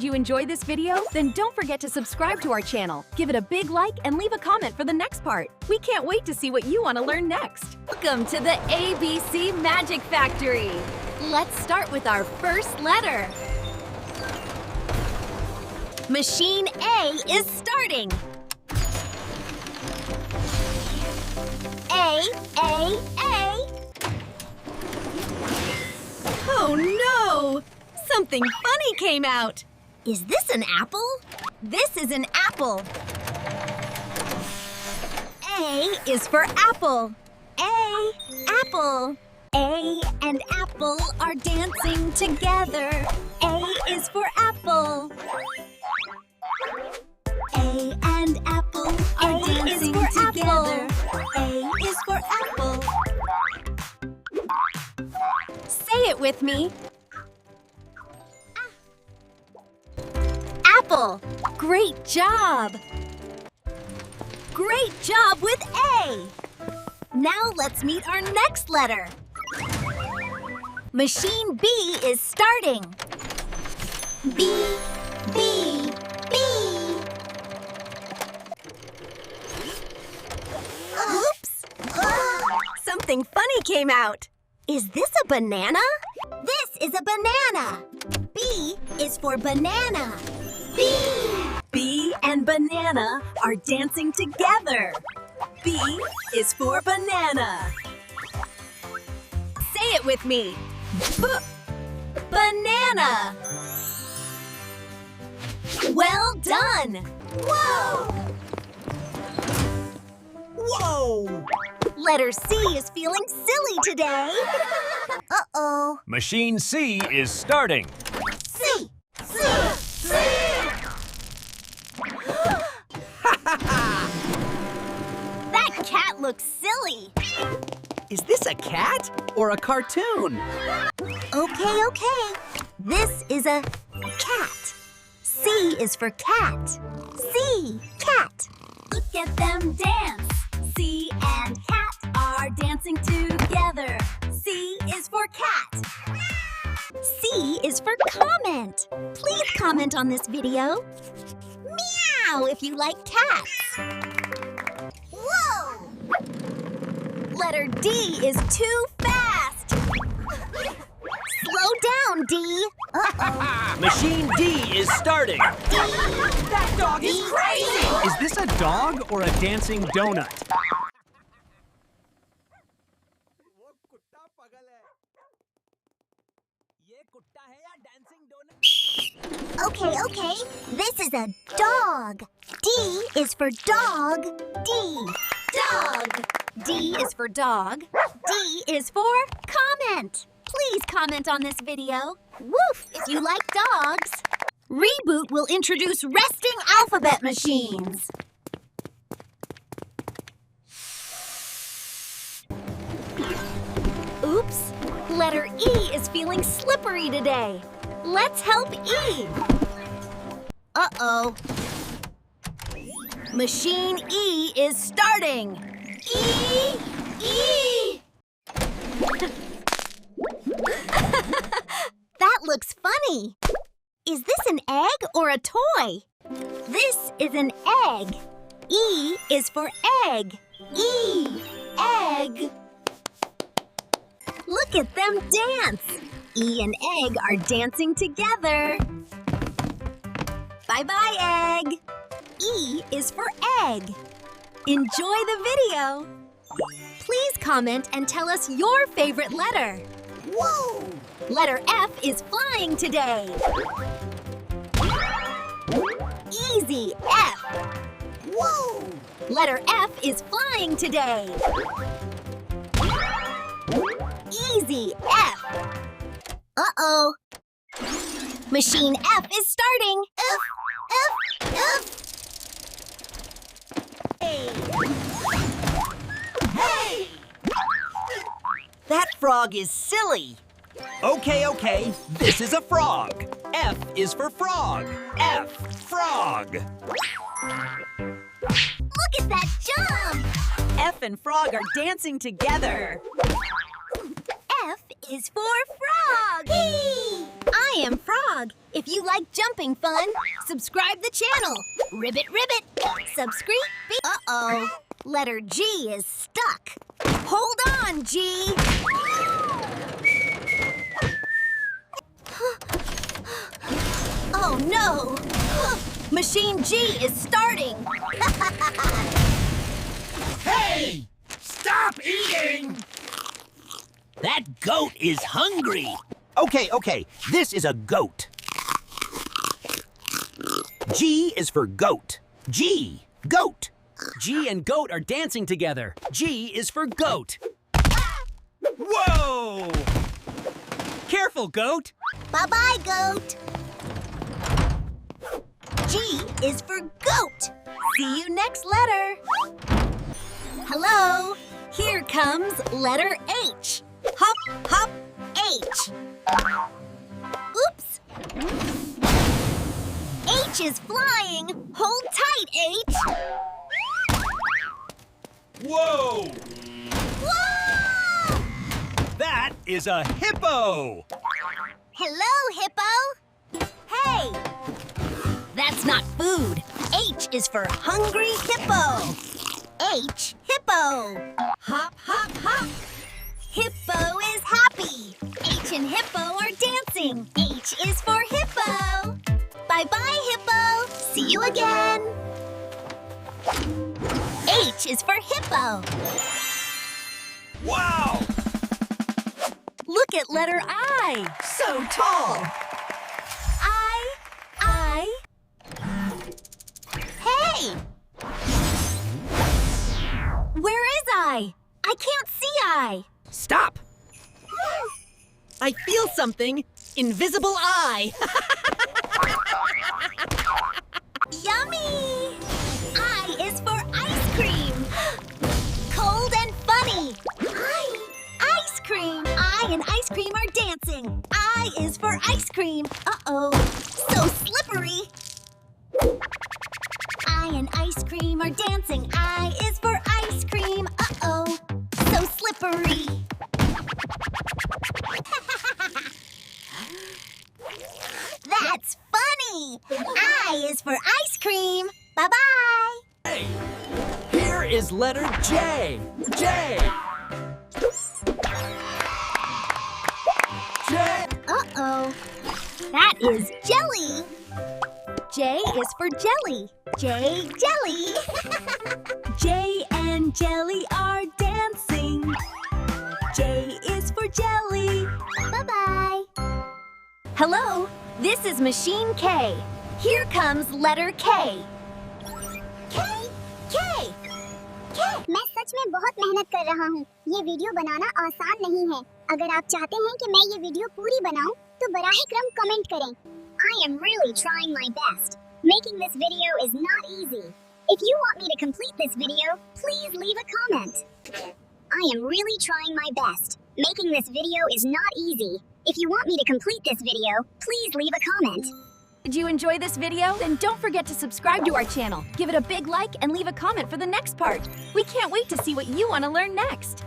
Did you enjoy this video? Then don't forget to subscribe to our channel. Give it a big like and leave a comment for the next part. We can't wait to see what you want to learn next. Welcome to the ABC Magic Factory. Let's start with our first letter. Machine A is starting. A. Oh no! Something funny came out. Is this an apple? This is an apple. A is for apple. A, apple. A and apple are dancing together. A is for apple. A and apple are dancing together. A is for apple. Say it with me. Apple. Great job. Great job with A. Now let's meet our next letter. Machine B is starting. B. Oops! Something funny came out. Is this a banana? This is a banana. B is for banana. B and banana are dancing together. B is for banana. Say it with me. Banana. Well done. Whoa! Whoa! Letter C is feeling silly today. Uh-oh. Machine C is starting. C. That cat looks silly. Is this a cat or a cartoon? Okay. This is a cat. C is for cat. C, cat. Look at them dance. C and cat are dancing together. C is for cat. C is for comment. Please comment on this video. Meow if you like cats. Whoa! Letter D is too fast. Slow down, D. Uh-oh. Machine D is starting. D. That dog is crazy! Is this a dog or a dancing donut? Okay. This is a dog. D is for dog. D. Dog. D is for dog. D is for comment. Please comment on this video. Woof if you like dogs. Reboot will introduce resting alphabet machines. Oops. Letter E is feeling slippery today. Let's help E. Uh-oh. Machine E is starting. E. That looks funny. Is this an egg or a toy? This is an egg. E is for egg. E. Egg. Look at them dance. E and egg are dancing together. Bye-bye, egg. E is for egg. Enjoy the video. Please comment and tell us your favorite letter. Whoa! Letter F is flying today. Easy, F. Whoa! Letter F is flying today. Easy, F. Uh-oh. Machine F is starting. F. Hey! That frog is silly. Okay. This is a frog. F is for frog. F, frog. Look at that jump! F and frog are dancing together. F is for frog. I I am Frog. If you like jumping fun, subscribe the channel. Ribbit, ribbit. Subscribe. Uh-oh. Letter G is stuck. Hold on, G. Oh, no. Machine G is starting. Hey! Stop eating! That goat is hungry. Okay. This is a goat. G is for goat. G, goat. G and goat are dancing together. G is for goat. Whoa! Careful, goat. Bye-bye, goat. G is for goat. See you next letter. Hello. Here comes letter H. Hop, hop, H. Oops. H is flying. Hold tight, H. Whoa! Whoa! That is a hippo. Hello, hippo. Hey. That's not food. H is for hungry hippo. H, hippo. Hop, hop, hop. Hippo is happy. H and hippo are dancing. H is for hippo. Bye-bye, hippo. See you again. H is for hippo. Wow! Look at letter I. So tall. I. Hey! Where is I? I can't see I. Stop. I feel something. Invisible eye. Yummy! I is for ice cream. Cold and funny. Ice cream. I and ice cream are dancing. I is for ice cream. Uh-oh. So slippery. I and ice cream are dancing. I is for ice cream. Uh-oh. So slippery. That's funny. I is for ice cream. Bye-bye. Hey, here is letter J. J. J. Uh-oh. That is jelly. J is for jelly. J, jelly. J and jelly are dancing. J is for jelly. Bye-bye. Hello, this is Machine K. Here comes letter K. K. मैं सच में बहुत मेहनत कर रहा हूँ। ये video बनाना आसान नहीं है। अगर आप चाहते हैं कि मैं ये वीडियो पूरी बनाऊं, तो बराहे क्रम कमेंट करें। I am really trying my best. Making this video is not easy. If you want me to complete this video, please leave a comment. I am really trying my best. Making this video is not easy. If you want me to complete this video, please leave a comment. Did you enjoy this video? Then don't forget to subscribe to our channel. Give it a big like and leave a comment for the next part. We can't wait to see what you want to learn next.